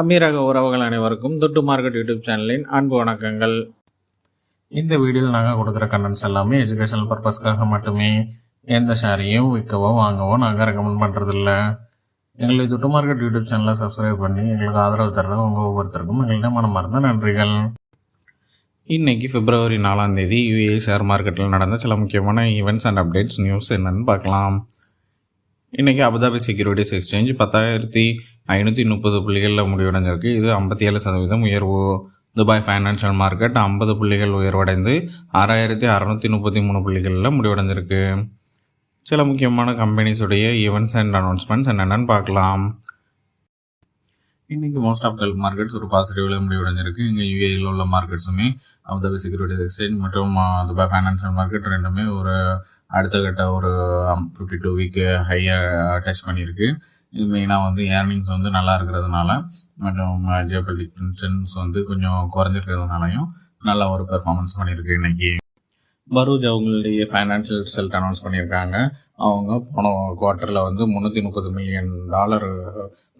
அமீரக உறவுகள் அனைவருக்கும் துட்டு மார்க்கெட் யூடியூப் சேனலின் அன்பு வணக்கங்கள். இந்த வீடியோவில் நாங்கள் கொடுக்குற கண்டென்ட்ஸ் எல்லாமே எஜுகேஷனல் பர்பஸ்க்காக மட்டுமே. எந்த ஷேரையும் விற்கவோ வாங்கவோ நாங்கள் ரெக்கமெண்ட் பண்ணுறதில்ல. எங்களை துட்டு மார்க்கெட் யூடியூப் சேனலை சப்ஸ்கிரைப் பண்ணி எங்களுக்கு ஆதரவு தர்ற உங்கள் ஒவ்வொருத்தருக்கும் எங்கள்கிட்ட மனமார்ந்த நன்றிகள். இன்றைக்கி February 4 UAE ஷேர் மார்க்கெட்டில் நடந்த சில முக்கியமான ஈவெண்ட்ஸ் அண்ட் அப்டேட்ஸ் நியூஸ் என்னென்னு பார்க்கலாம். இன்றைக்கி அபுதாபி செக்யூரிட்டிஸ் எக்ஸ்சேஞ்ச் 10,530 புள்ளிகளில் முடிவடைஞ்சிருக்கு. இது 57% உயர்வு. துபாய் ஃபைனான்ஷியல் மார்க்கெட் 50 புள்ளிகள் உயர்வடைந்து 6,633 புள்ளிகளில் முடிவடைஞ்சிருக்கு. சில முக்கியமான கம்பெனிஸுடைய ஈவெண்ட்ஸ் அண்ட் அனௌன்ஸ்மெண்ட்ஸ் என்னென்னு பார்க்கலாம். இன்றைக்கி மோஸ்ட் ஆஃப் கல்ஃப் மார்க்கெட்ஸ் ஒரு பாசிட்டிவில் முடிவடைஞ்சிருக்கு. இங்கே யூஏயில் உள்ள மார்க்கெட்ஸுமே அபுதாபி செக்யூரிட்டிஸ் எக்ஸ்சேஞ்ச் மற்றும் துபாய் ஃபைனான்ஷியல் மார்க்கெட் ரெண்டுமே ஒரு அடுத்த கட்ட ஒரு 52 வீக் ஹையை டச் பண்ணியிருக்கு. இது மெயினாக ஏர்னிங்ஸ் நல்லா இருக்கிறதுனால மற்றும் ஜியோபொலிட்டிக் டென்ஷன்ஸ் கொஞ்சம் குறைஞ்சிருக்கிறதுனாலையும் நல்ல ஒரு பெர்ஃபார்மன்ஸ் பண்ணியிருக்கு. இன்றைக்கி பரூஜ் அவங்களுடைய ஃபைனான்ஷியல் ரிசல்ட் அனௌன்ஸ் பண்ணியிருக்காங்க. அவங்க போன குவார்ட்டரில் $330 மில்லியன்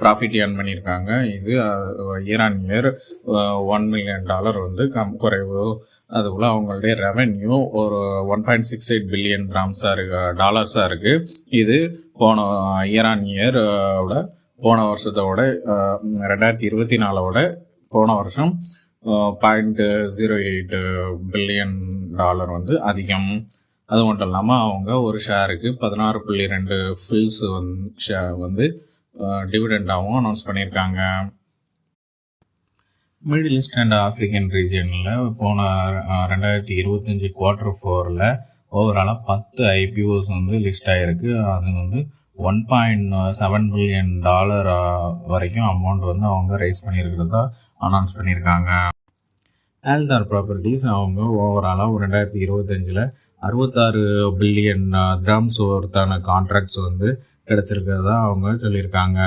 ப்ராஃபிட் ஏர்ன் பண்ணியிருக்காங்க. இது இயர் ஆன் இயர் $1 மில்லியன் குறைவு. அதுக்குள்ள அவங்களுடைய ரெவென்யூ ஒரு 1.68 பில்லியன் டாலர்ஸாக இருக்குது. இது போன இயர் ஆன் இயர் போன வருஷத்தோட 2024 போன வருஷம் $0.08 பில்லியன் அதிகம். அது மட்டும் இல்லாமல் அவங்க ஒரு ஷேருக்கு 16.2 ஃபில்ஸ் டிவிடெண்டாகவும் அனௌன்ஸ் பண்ணியிருக்காங்க. மிடில் ஈஸ்ட் அண்ட் ஆஃப்ரிக்கன் ரீஜியனில் போன 2025 Q4 ஓவராலாக 10 IPOs லிஸ்ட் ஆகிருக்கு. அது $1.7 பில்லியன் வரைக்கும் அமௌண்ட் அவங்க ரைஸ் பண்ணியிருக்கிறதா அனௌன்ஸ் பண்ணியிருக்காங்க. ஆல்தார் ப்ராப்பர்ட்டிஸ் அவங்க ஓவராலாக 2025 66 பில்லியன் திரம்ஸ் ஒருத்தான கான்ட்ராக்ட்ஸ் கிடச்சிருக்கிறதா அவங்க சொல்லியிருக்காங்க.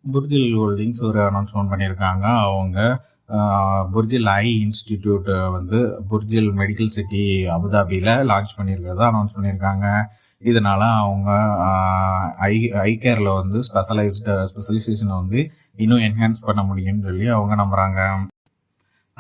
புர்ஜில் ஹோல்டிங்ஸ் ஒரு அனௌன்ஸ்மெண்ட் பண்ணியிருக்காங்க. அவங்க புர்ஜில் ஐ இன்ஸ்டிடியூட் புர்ஜில் மெடிக்கல் சிட்டி அபுதாபியில் லான்ச் பண்ணியிருக்கிறதா அனௌன்ஸ் பண்ணியிருக்காங்க. இதனால் அவங்க ஐ கேரில் ஸ்பெஷலைசேஷனை இன்னும் என்ஹான்ஸ் பண்ண முடியும்னு சொல்லி அவங்க நம்புகிறாங்க.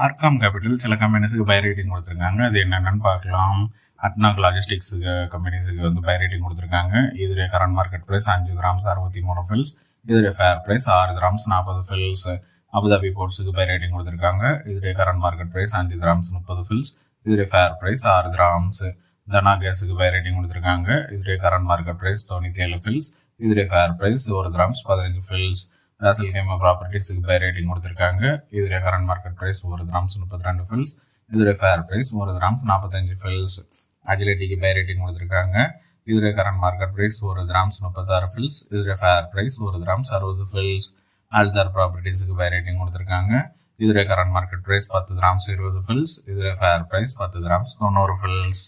ஆர்காம் கேபிட்டல் சில கம்பெனிஸுக்கு பை ரேட்டிங் கொடுத்துருக்காங்க. அது என்னென்னு பார்க்கலாம். அட்னாக் லாஜிஸ்டிக்ஸுக்கு கம்பெனிஸுக்கு பை ரேட்டிங் கொடுத்துருக்காங்க. இதோடைய current market price 5 dirhams 63 fils. இதோடைய fair price 6 dirhams 40 fils. Abu Dhabi போர்ட்ஸுக்கு பை ரேட்டிங் கொடுத்துருக்காங்க. இதோடைய current market price 5 dirhams 30 fils. இதோடைய ஃபேர் ப்ரைஸ் 6 கிராம்ஸ். தனா கேஸுக்கு பை ரேட்டிங் கொடுத்துருக்காங்க. இதோடைய கரண்ட் மார்க்கெட் ப்ரைஸ் 97 ஃபில்ஸ். இதோடைய fair price 1 dirhams 15 fils. Ras al Khaimah ப்ராப்பர்ட்டிஸுக்கு பை ரேட்டிங் கொடுத்துருக்காங்க. இதோடைய current market price 1 dirhams 32 fils. இதோடைய ஃபேர் ப்ரைஸ் 1 கிராம்ஸ் 45 ஃபில்ஸ். அஜிலிட்டிக்கு பை ரேட்டிங் கொடுத்துருக்காங்க. இதோடைய current market price 1 dirhams 36 fils. இதோடைய fair price 1 dirhams 60 fils. Aldar ப்ராப்பர்ட்டிஸுக்கு பை ரேட்டிங் கொடுத்துருக்காங்க. இதோடைய current market price 10 dirhams 20 fils. இதோடைய ஃபேர் ப்ரைஸ் 10 கிராம்ஸ் 90 ஃபில்ஸ்.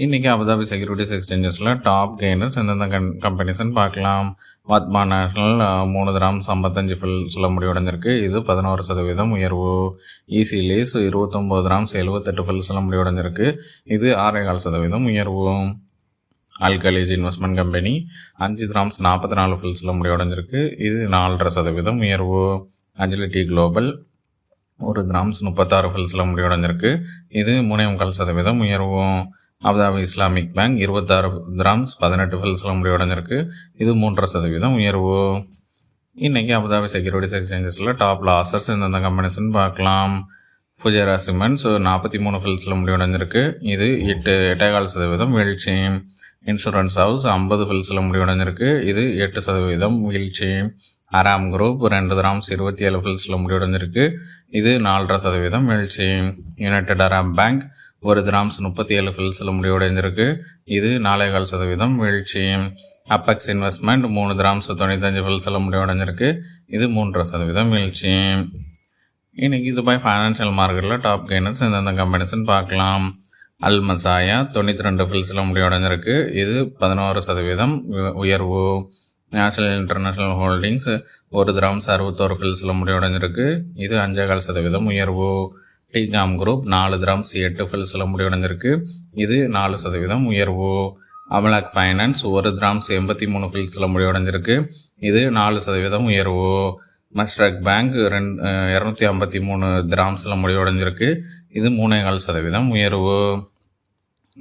இன்றைக்கி அபுதாபி செக்யூரிட்டிஸ் எக்ஸ்சேஞ்சஸில் டாப் கெய்னர்ஸ் எந்தெந்த கம்பெனிஸ்ன்னு பார்க்கலாம். வாத்மா நேஷனல் 3 கிராம்ஸ் 55 ஃபில்ஸில் முடிவடைஞ்சிருக்கு. இது 11% உயர்வு. ஈசி லேஸ் 29 கிராம்ஸ் 78 ஃபில்ஸில் முடிவடைஞ்சிருக்கு. இது 6.5% உயர்வு. அல்கலீஜ் இன்வெஸ்ட்மெண்ட் கம்பெனி 5 கிராம்ஸ் 44 ஃபில்ஸில் முடிவடைஞ்சிருக்கு. இது 4.5% உயர்வு. அஜிலிட்டி குளோபல் 1 கிராம்ஸ் 36 ஃபில்ஸில் முடிவடைஞ்சிருக்கு. இது 3.25% உயர்வு. அபுதாபி இஸ்லாமிக் பேங்க் 26 கிராம்ஸ் 18 ஃபில்ஸில் முடிவடைஞ்சிருக்கு. இது 3.5% உயர்வு. இன்றைக்கி அபுதாபி செக்யூரிட்டிஸ் எக்ஸ்சேஞ்சஸில் டாப் லாசர்ஸ் எந்தெந்த கம்பெனிஸ்ன்னு பார்க்கலாம். ஃபுஜேரா சிமெண்ட்ஸ் 43 ஃபில்ஸில் முடிவடைஞ்சிருக்கு. இது 8.25% வீழ்ச்சி. இன்சூரன்ஸ் ஹவுஸ் 50 ஃபில்ஸில் முடிவடைஞ்சிருக்கு. இது 8% வீழ்ச்சி. அராம் குரூப் 2 கிராம்ஸ் 27 ஃபில்ஸில் முடிவடைஞ்சிருக்கு. இது 4.5% வீழ்ச்சி. யுனைடெட் அரப் பேங்க் 1 கிராம்ஸ் 37 ஃபில்ஸில் முடிவடைஞ்சிருக்கு. இது 4.25% வீழ்ச்சி. அப்பெக்ஸ் இன்வெஸ்ட்மெண்ட் 3 கிராம்ஸ் 95 ஃபில்ஸில் முடிவடைஞ்சிருக்கு. இது 3.5% வீழ்ச்சி. இன்றைக்கி துபாய் ஃபைனான்ஷியல் மார்க்கெட்டில் டாப் கெய்னர்ஸ் எந்தெந்த கம்பெனிஸ்ன்னு பார்க்கலாம். அல் மசாயா 92 ஃபில்ஸில் முடிவடைஞ்சிருக்கு. இது 11% உயர்வு. நேஷனல் இன்டர்நேஷ்னல் ஹோல்டிங்ஸ் 1 கிராம்ஸ் 61 ஃபில்ஸில் முடிவடைஞ்சிருக்கு. இது 5.5% உயர்வு. டிகாம் குரூப் 4 கிராம்ஸ் 8 ஃபில்ஸில் முடிவடைஞ்சிருக்கு. இது 4% உயர்வு. அமலாக் ஃபைனான்ஸ் 1 கிராம்ஸ் 83 ஃபில்ஸில் முடிவடைஞ்சிருக்கு. இது 4% உயர்வு. மஸ்டாக் பேங்க் 253 திராம்ஸில் முடிவடைஞ்சிருக்கு. இது 3.4% உயர்வு.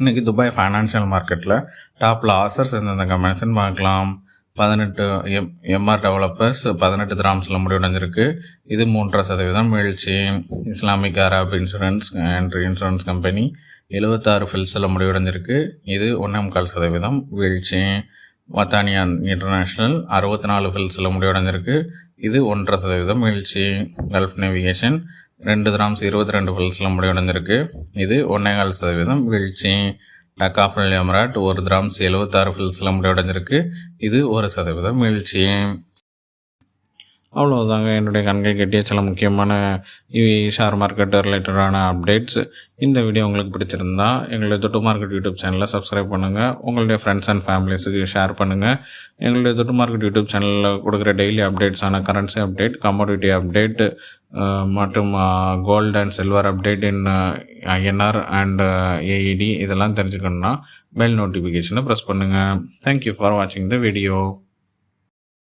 இன்றைக்கி துபாய் ஃபைனான்ஷியல் மார்க்கெட்டில் டாப் லாசர்ஸ் எந்தெந்த கம்பெனிஸ்ன்னு பார்க்கலாம். 18 எம்ஆர் டெவலப்பர்ஸ் 18 திராம்ஸில் முடிவடைஞ்சிருக்கு. இது 3.5% வீழ்ச்சி. Islamic Arab insurance and insurance company 76 ஃபில்ஸில் முடிவடைஞ்சிருக்கு. இது 1.25% வீழ்ச்சி. வத்தானியா இன்டர்நேஷ்னல் 64 ஃபில்ஸில் முடிவடைஞ்சிருக்கு. இது 1.5% வீழ்ச்சி. கல்ஃப் நேவிகேஷன் 2 திராம்ஸ் 22 ஃபில்ஸில் முடிவடைஞ்சிருக்கு. இது 1.25% வீழ்ச்சி. டக்காஃபல் எமராட் 1 திராம்ஸ் 76 ஃபில்ஸில் முடிவடைஞ்சிருக்கு. இது 1% வீழ்ச்சி. அவ்வளோதாங்க என்னுடைய கண்கள் கட்டிய சில முக்கியமான ஷேர் மார்க்கெட் ரிலேட்டடான அப்டேட்ஸ். இந்த வீடியோ உங்களுக்கு பிடிச்சிருந்தா எங்களுடைய தொட்டு மார்க்கெட் யூடியூப் சேனலை சப்ஸ்கிரைப் பண்ணுங்கள். உங்களுடைய ஃப்ரெண்ட்ஸ் அண்ட் ஃபேமிலிஸுக்கு ஷேர் பண்ணுங்கள். எங்களுடைய தொட்டு மார்க்கெட் யூடியூப் சேனலில் கொடுக்குற டெய்லி அப்டேட்ஸான கரன்சி அப்டேட், கமோடிட்டி அப்டேட் மற்றும் gold and silver update in INR and AED இதெல்லாம் தெரிஞ்சுக்கணுன்னா பெல் நோட்டிஃபிகேஷனை ப்ரெஸ் பண்ணுங்கள். தேங்க்யூ ஃபார் வாட்சிங் த வீடியோ.